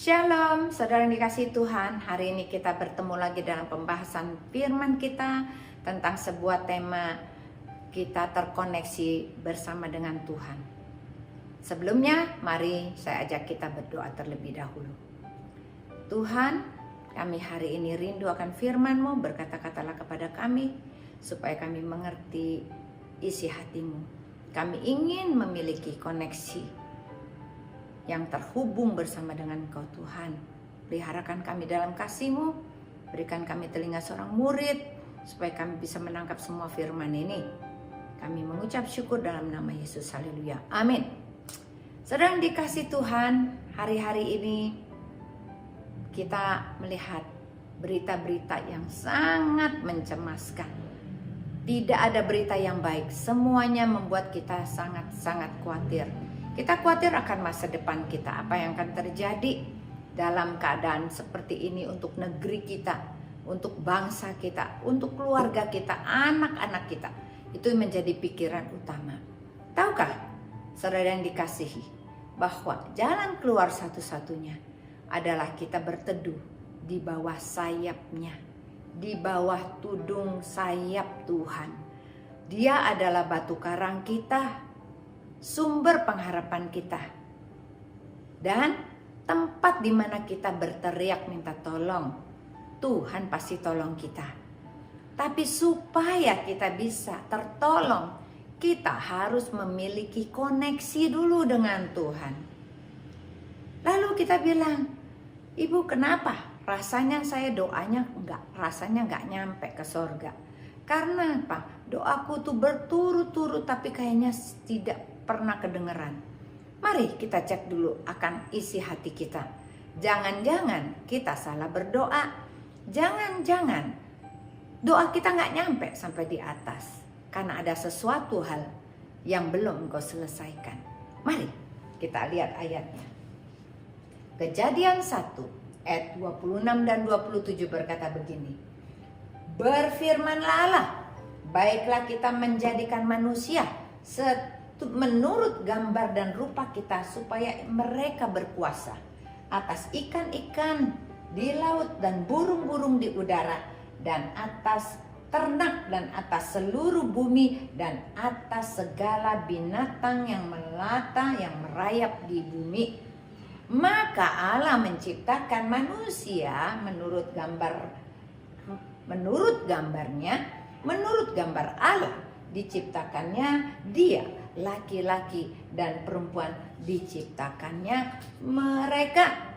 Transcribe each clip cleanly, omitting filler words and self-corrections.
Shalom, saudara yang dikasihi Tuhan. Hari ini kita bertemu lagi dalam pembahasan firman kita tentang sebuah tema kita terkoneksi bersama dengan Tuhan. Sebelumnya, mari saya ajak kita berdoa terlebih dahulu. Tuhan, kami hari ini rindu akan firman-Mu, berkata-katalah kepada kami, supaya kami mengerti isi hati-Mu. Kami ingin memiliki koneksi yang terhubung bersama dengan Engkau Tuhan. Peliharakan kami dalam kasih-Mu, berikan kami telinga seorang murid, supaya kami bisa menangkap semua firman ini. Kami mengucap syukur dalam nama Yesus, haleluya, amin. Sedang dikasih Tuhan, hari-hari ini kita melihat berita-berita yang sangat mencemaskan. Tidak ada berita yang baik, semuanya membuat kita sangat-sangat khawatir. Kita khawatir akan masa depan kita, apa yang akan terjadi dalam keadaan seperti ini untuk negeri kita, untuk bangsa kita, untuk keluarga kita, anak-anak kita. Itu menjadi pikiran utama. Tahukah, saudara yang dikasihi, bahwa jalan keluar satu-satunya adalah kita berteduh di bawah sayapnya, di bawah tudung sayap Tuhan. Dia adalah batu karang kita, sumber pengharapan kita, dan tempat di mana kita berteriak minta tolong. Tuhan pasti tolong kita. Tapi supaya kita bisa tertolong, kita harus memiliki koneksi dulu dengan Tuhan. Lalu kita bilang, Ibu, kenapa rasanya saya doanya rasanya nggak nyampe ke sorga? Karena apa? Doaku tuh berturut-turut tapi kayaknya tidak pernah kedengeran. Mari kita cek dulu akan isi hati kita. Jangan-jangan kita salah berdoa. Jangan-jangan doa kita nggak nyampe sampai di atas. Karena ada sesuatu hal yang belum engkau selesaikan. Mari kita lihat ayatnya. Kejadian 1 ayat 26 dan 27 berkata begini. Berfirmanlah Allah, baiklah kita menjadikan manusia menurut gambar dan rupa kita, supaya mereka berkuasa atas ikan-ikan di laut dan burung-burung di udara, dan atas ternak dan atas seluruh bumi, dan atas segala binatang yang melata yang merayap di bumi. Maka Allah menciptakan manusia menurut gambarnya, menurut gambar Allah diciptakannya dia, laki-laki dan perempuan diciptakannya mereka.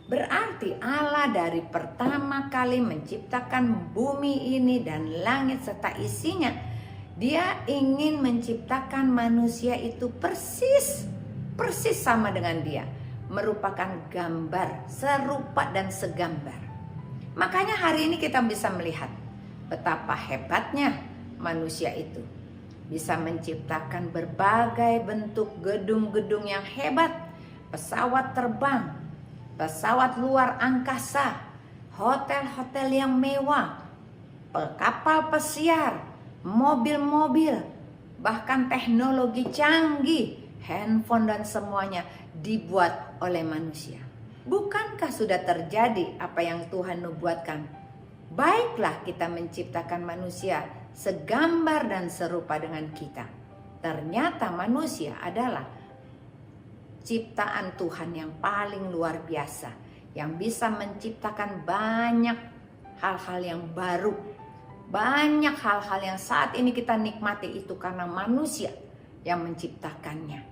Berarti Allah dari pertama kali menciptakan bumi ini dan langit serta isinya, Dia ingin menciptakan manusia itu persis sama dengan Dia, merupakan gambar serupa dan segambar. Makanya hari ini kita bisa melihat betapa hebatnya manusia itu bisa menciptakan berbagai bentuk gedung-gedung yang hebat, pesawat terbang, pesawat luar angkasa, hotel-hotel yang mewah, kapal pesiar, mobil-mobil, bahkan teknologi canggih, handphone dan semuanya dibuat oleh manusia. Bukankah sudah terjadi apa yang Tuhan nubuatkan? Baiklah kita menciptakan manusia segambar dan serupa dengan kita. Ternyata manusia adalah ciptaan Tuhan yang paling luar biasa, yang bisa menciptakan banyak hal-hal yang baru. Banyak hal-hal yang saat ini kita nikmati itu karena manusia yang menciptakannya.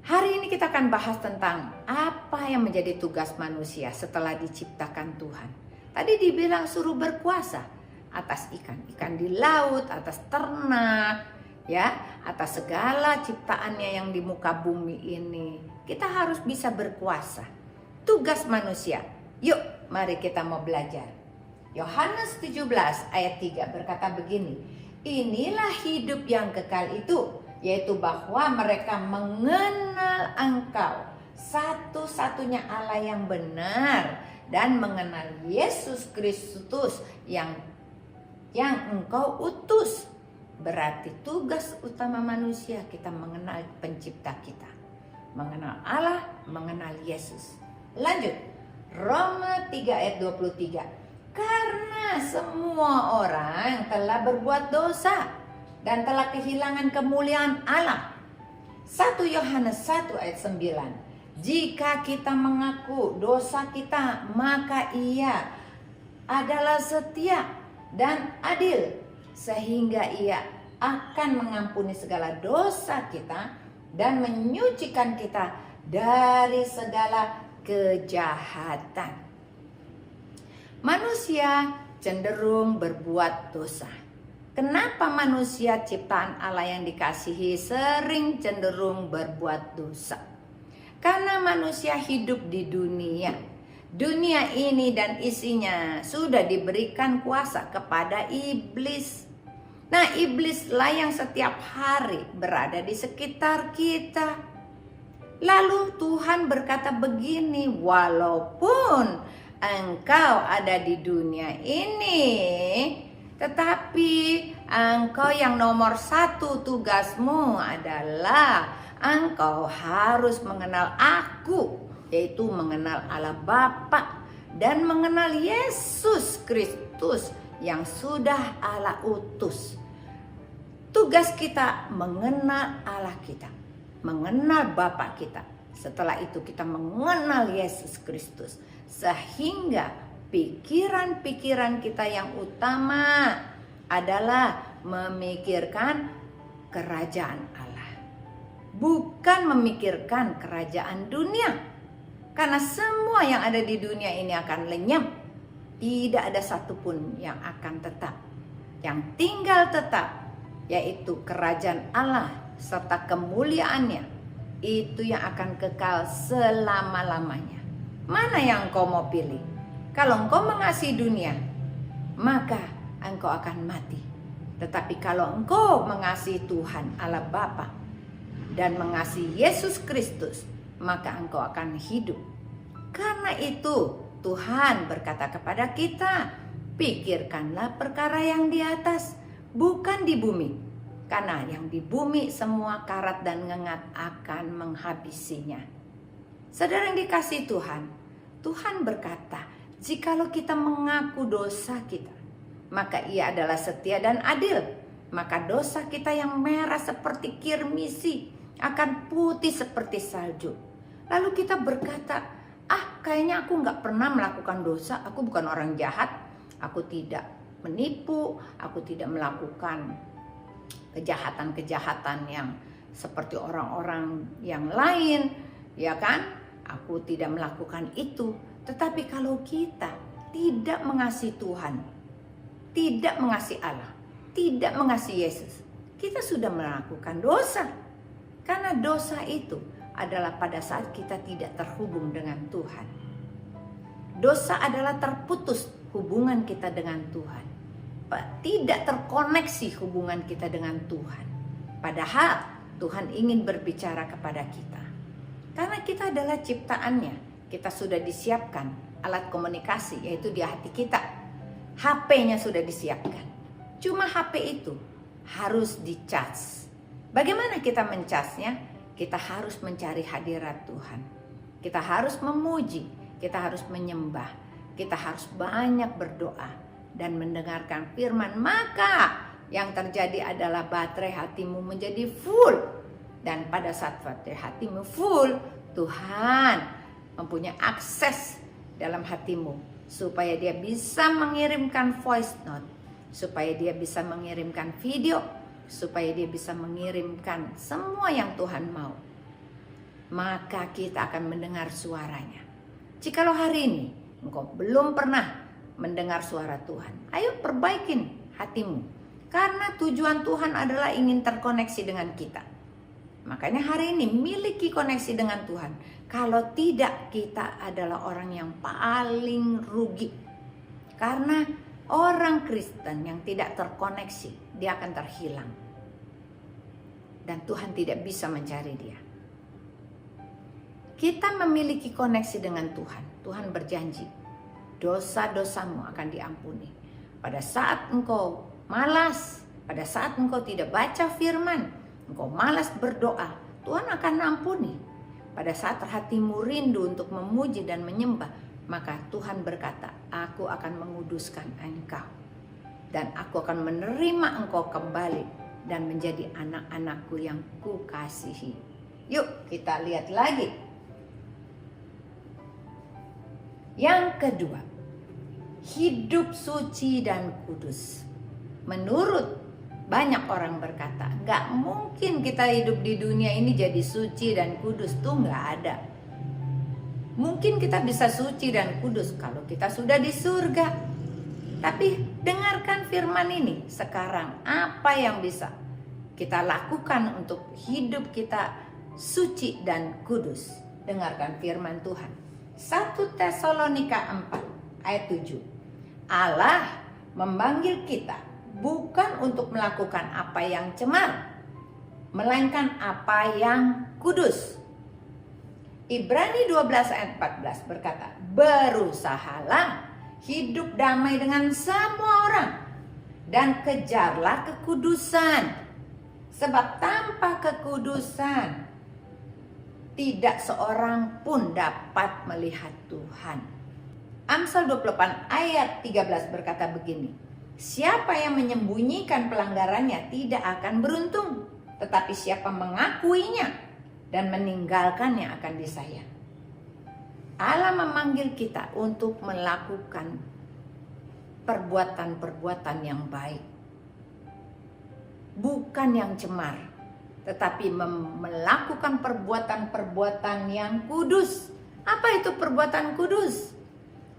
Hari ini kita akan bahas tentang apa yang menjadi tugas manusia setelah diciptakan Tuhan. Tadi dibilang suruh berkuasa atas ikan-ikan di laut, atas ternak, ya, atas segala ciptaannya yang di muka bumi ini. Kita harus bisa berkuasa. Tugas manusia. Yuk, mari kita mau belajar. Yohanes 17 ayat 3 berkata begini. Inilah hidup yang kekal itu, yaitu bahwa mereka mengenal Engkau, satu-satunya Allah yang benar, dan mengenal Yesus Kristus yang Engkau utus. Berarti tugas utama manusia kita mengenal pencipta kita. mengenal Allah, mengenal Yesus. Lanjut, Roma 3 ayat 23. Karena semua orang telah berbuat dosa dan telah kehilangan kemuliaan Allah. 1 Yohanes 1 ayat 9. Jika kita mengaku dosa kita, maka Ia adalah setia dan adil, sehingga Ia akan mengampuni segala dosa kita dan menyucikan kita dari segala kejahatan. Manusia cenderung berbuat dosa. Kenapa manusia ciptaan Allah yang dikasihi sering cenderung berbuat dosa? Karena manusia hidup di dunia. Dunia ini dan isinya sudah diberikan kuasa kepada iblis. Nah, iblislah yang setiap hari berada di sekitar kita. Lalu Tuhan berkata begini, walaupun engkau ada di dunia ini, tetapi engkau yang nomor satu tugasmu adalah engkau harus mengenal aku, yaitu mengenal Allah Bapa dan mengenal Yesus Kristus yang sudah Allah utus. Tugas kita mengenal Allah kita, mengenal Bapa kita. Setelah itu kita mengenal Yesus Kristus, sehingga pikiran-pikiran kita yang utama adalah memikirkan kerajaan Allah, bukan memikirkan kerajaan dunia. Karena semua yang ada di dunia ini akan lenyap, tidak ada satupun yang akan tetap. Yang tinggal tetap yaitu kerajaan Allah serta kemuliaannya, itu yang akan kekal selama-lamanya. Mana yang engkau mau pilih? Kalau engkau mengasihi dunia, maka engkau akan mati. Tetapi kalau engkau mengasihi Tuhan Allah Bapa dan mengasihi Yesus Kristus, maka engkau akan hidup. Karena itu Tuhan berkata kepada kita, pikirkanlah perkara yang di atas, bukan di bumi. Karena yang di bumi semua karat dan ngengat akan menghabisinya. Saudara yang dikasihi Tuhan, Tuhan berkata, jikalau kita mengaku dosa kita, maka Ia adalah setia dan adil. Maka dosa kita yang merah seperti kirmisi akan putih seperti salju. Lalu kita berkata, kayaknya aku gak pernah melakukan dosa. Aku bukan orang jahat. Aku tidak menipu. Aku tidak melakukan kejahatan-kejahatan yang seperti orang-orang yang lain, ya kan? Aku tidak melakukan itu. Tetapi kalau kita tidak mengasihi Tuhan, tidak mengasihi Allah, tidak mengasihi Yesus, kita sudah melakukan dosa. Karena dosa itu adalah pada saat kita tidak terhubung dengan Tuhan. Dosa adalah terputus hubungan kita dengan Tuhan. Tidak terkoneksi hubungan kita dengan Tuhan. Padahal Tuhan ingin berbicara kepada kita. Karena kita adalah ciptaannya. Kita sudah disiapkan alat komunikasi, yaitu di hati kita. HP-nya sudah disiapkan. Cuma HP itu harus dicas. Bagaimana kita mencasnya? Kita harus mencari hadirat Tuhan. Kita harus memuji, kita harus menyembah, kita harus banyak berdoa dan mendengarkan firman. Maka yang terjadi adalah baterai hatimu menjadi full. Dan pada saat baterai hatimu full, Tuhan mempunyai akses dalam hatimu, supaya dia bisa mengirimkan voice note, supaya dia bisa mengirimkan video, supaya dia bisa mengirimkan semua yang Tuhan mau. Maka kita akan mendengar suaranya. Jikalau hari ini engkau belum pernah mendengar suara Tuhan, ayo perbaikin hatimu. Karena tujuan Tuhan adalah ingin terkoneksi dengan kita. Makanya hari ini miliki koneksi dengan Tuhan. Kalau tidak, kita adalah orang yang paling rugi. Karena orang Kristen yang tidak terkoneksi, dia akan terhilang. Dan Tuhan tidak bisa mencari dia. Kita memiliki koneksi dengan Tuhan. Tuhan berjanji, dosa-dosamu akan diampuni. Pada saat engkau malas, pada saat engkau tidak baca firman, engkau malas berdoa, Tuhan akan ampuni. pada saat hatimu rindu untuk memuji dan menyembah, maka Tuhan berkata, aku akan menguduskan engkau. Dan aku akan menerima engkau kembali dan menjadi anak-anakku yang kukasihi. Yuk kita lihat lagi. Yang kedua, hidup suci dan kudus. Menurut banyak orang berkata, gak mungkin kita hidup di dunia ini jadi suci dan kudus, tuh gak ada. Mungkin kita bisa suci dan kudus kalau kita sudah di surga. Tapi dengarkan firman ini sekarang, apa yang bisa kita lakukan untuk hidup kita suci dan kudus? Dengarkan firman Tuhan. 1 Tesalonika 4 ayat 7. Allah memanggil kita bukan untuk melakukan apa yang cemar, melainkan apa yang kudus. Ibrani 12 ayat 14 berkata, berusahalah hidup damai dengan semua orang dan kejarlah kekudusan, sebab tanpa kekudusan tidak seorang pun dapat melihat Tuhan. Amsal 28 ayat 13 berkata begini, siapa yang menyembunyikan pelanggarannya tidak akan beruntung, tetapi siapa mengakuinya dan meninggalkannya akan disayang. Allah memanggil kita untuk melakukan perbuatan-perbuatan yang baik, bukan yang cemar, tetapi melakukan perbuatan-perbuatan yang kudus. Apa itu perbuatan kudus?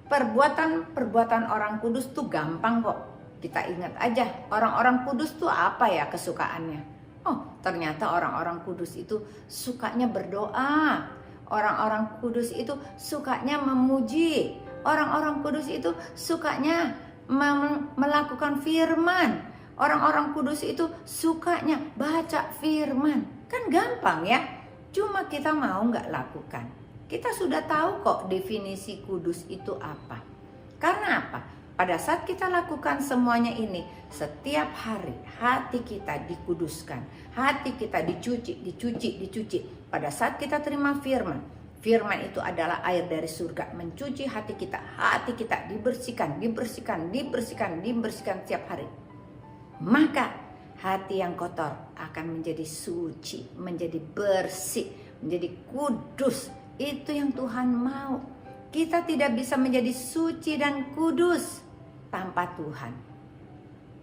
Perbuatan orang kudus tuh gampang kok. Kita ingat aja, orang-orang kudus tuh apa ya kesukaannya? Oh, ternyata orang-orang kudus itu sukanya berdoa. Orang-orang kudus itu sukanya memuji. Orang-orang kudus itu sukanya melakukan firman. Orang-orang kudus itu sukanya baca firman. Kan gampang ya. Cuma kita mau nggak lakukan. Kita sudah tahu kok definisi kudus itu apa. Karena apa? Pada saat kita lakukan semuanya ini, setiap hari hati kita dikuduskan. Hati kita dicuci. Pada saat kita terima firman, firman itu adalah air dari surga, mencuci hati kita. Hati kita dibersihkan setiap hari. Maka hati yang kotor akan menjadi suci, menjadi bersih, menjadi kudus. Itu yang Tuhan mau. Kita tidak bisa menjadi suci dan kudus tanpa Tuhan.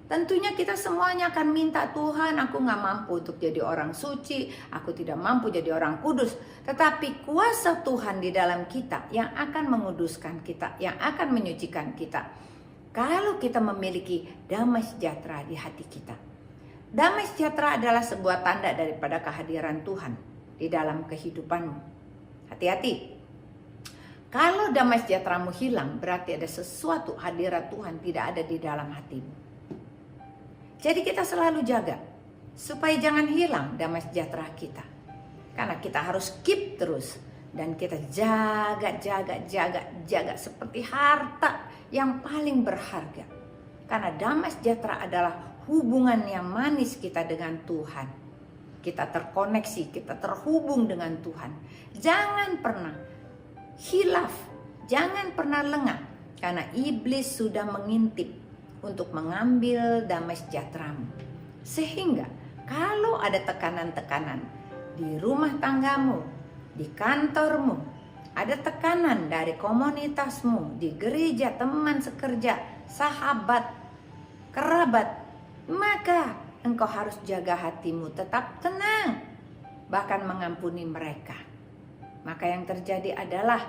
Tentunya kita semuanya akan minta, Tuhan, aku gak mampu untuk jadi orang suci, aku tidak mampu jadi orang kudus. Tetapi kuasa Tuhan di dalam kita yang akan menguduskan kita, yang akan menyucikan kita. Kalau kita memiliki damai sejahtera di hati kita. Damai sejahtera adalah sebuah tanda daripada kehadiran Tuhan di dalam kehidupanmu. Hati-hati. Kalau damai sejahteramu hilang, berarti ada sesuatu hadirat Tuhan tidak ada di dalam hatimu. Jadi kita selalu jaga supaya jangan hilang damai sejahtera kita. Karena kita harus keep terus. Dan kita jaga seperti harta yang paling berharga. Karena damai sejahtera adalah hubungan yang manis kita dengan Tuhan. Kita terkoneksi, kita terhubung dengan Tuhan. Jangan pernah hilaf, jangan pernah lengah. Karena iblis sudah mengintip untuk mengambil damai sejahteramu. Sehingga kalau ada tekanan-tekanan di rumah tanggamu, di kantormu, ada tekanan dari komunitasmu, di gereja, teman sekerja, sahabat, kerabat, maka engkau harus jaga hatimu tetap tenang, bahkan mengampuni mereka. Maka yang terjadi adalah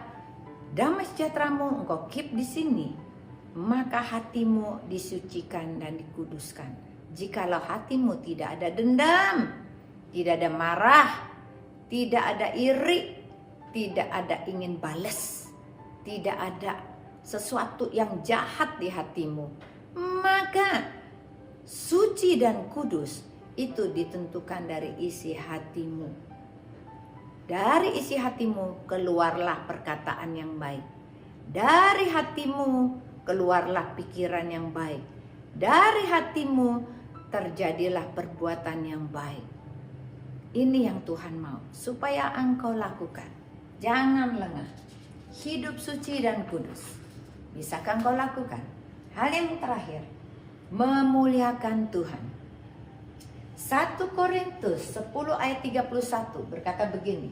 damai sejahteramu engkau keep di sini, maka hatimu disucikan dan dikuduskan. Jikalau hatimu tidak ada dendam, tidak ada marah, tidak ada iri, tidak ada ingin balas, tidak ada sesuatu yang jahat di hatimu, maka suci dan kudus itu ditentukan dari isi hatimu. Dari isi hatimu keluarlah perkataan yang baik. Dari hatimu keluarlah pikiran yang baik. Dari hatimu terjadilah perbuatan yang baik. Ini yang Tuhan mau supaya engkau lakukan. Jangan lengah. Hidup suci dan kudus. Bisakah engkau lakukan? Hal yang terakhir, memuliakan Tuhan. 1 Korintus 10 ayat 31 berkata begini,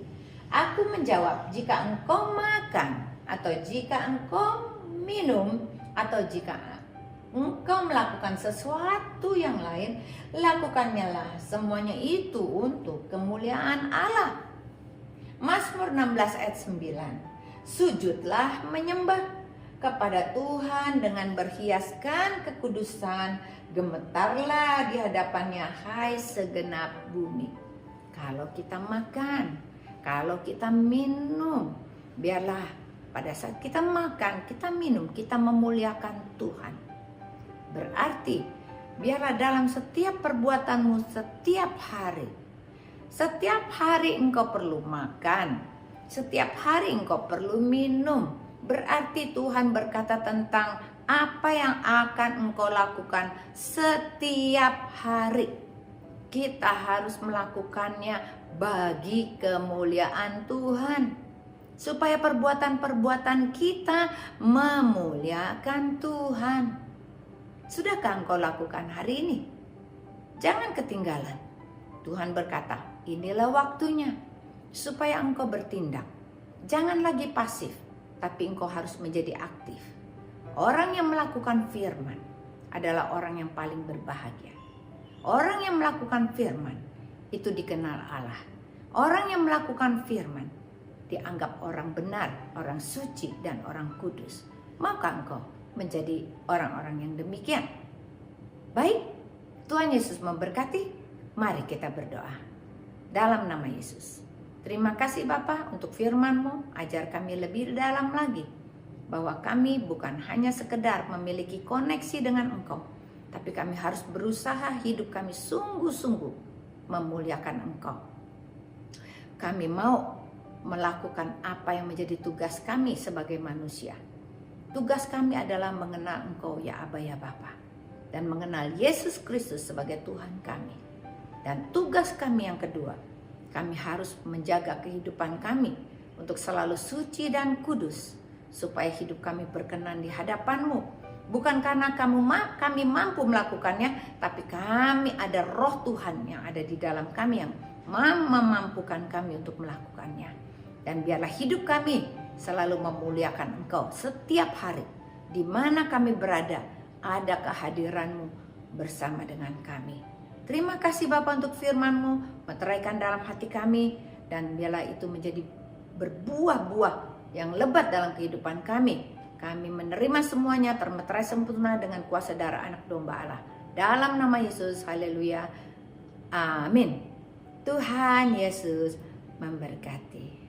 Aku menjawab, jika engkau makan atau jika engkau minum atau jika engkau melakukan sesuatu yang lain, lakukannya lah semuanya itu untuk kemuliaan Allah. Mazmur 16 ayat 9, Sujudlah menyembah kepada Tuhan dengan berhiaskan kekudusan, gemetarlah di hadapannya hai segenap bumi. Kalau kita makan, kalau kita minum, biarlah pada saat kita makan, kita minum, kita memuliakan Tuhan. Berarti biarlah dalam setiap perbuatanmu setiap hari engkau perlu makan, setiap hari engkau perlu minum. Berarti Tuhan berkata tentang apa yang akan engkau lakukan setiap hari. Kita harus melakukannya bagi kemuliaan Tuhan, supaya perbuatan-perbuatan kita memuliakan Tuhan. Sudahkah engkau lakukan hari ini? Jangan ketinggalan. Tuhan berkata, inilah waktunya supaya engkau bertindak. Jangan lagi pasif, tapi engkau harus menjadi aktif. Orang yang melakukan firman adalah orang yang paling berbahagia. Orang yang melakukan firman itu dikenal Allah. Orang yang melakukan firman dianggap orang benar, orang suci, dan orang kudus. Maka engkau menjadi orang-orang yang demikian. Baik, Tuhan Yesus memberkati. Mari kita berdoa. Dalam nama Yesus. Terima kasih Bapa untuk firman-Mu, ajar kami lebih dalam lagi, bahwa kami bukan hanya sekedar memiliki koneksi dengan Engkau, tapi kami harus berusaha hidup kami sungguh-sungguh memuliakan Engkau. Kami mau melakukan apa yang menjadi tugas kami sebagai manusia. Tugas kami adalah mengenal Engkau ya Aba ya Bapa, dan mengenal Yesus Kristus sebagai Tuhan kami. Dan tugas kami yang kedua, kami harus menjaga kehidupan kami untuk selalu suci dan kudus, supaya hidup kami berkenan di hadapan-Mu. Bukan karena kami mampu melakukannya, tapi kami ada roh Tuhan yang ada di dalam kami yang memampukan kami untuk melakukannya. Dan biarlah hidup kami selalu memuliakan Engkau setiap hari. Di mana kami berada, ada kehadiran-Mu bersama dengan kami. Terima kasih Bapa untuk firman-Mu, meteraikan dalam hati kami, dan biarlah itu menjadi berbuah-buah yang lebat dalam kehidupan kami. Kami menerima semuanya termeterai sempurna dengan kuasa darah anak domba Allah. Dalam nama Yesus, haleluya, amin. Tuhan Yesus memberkati.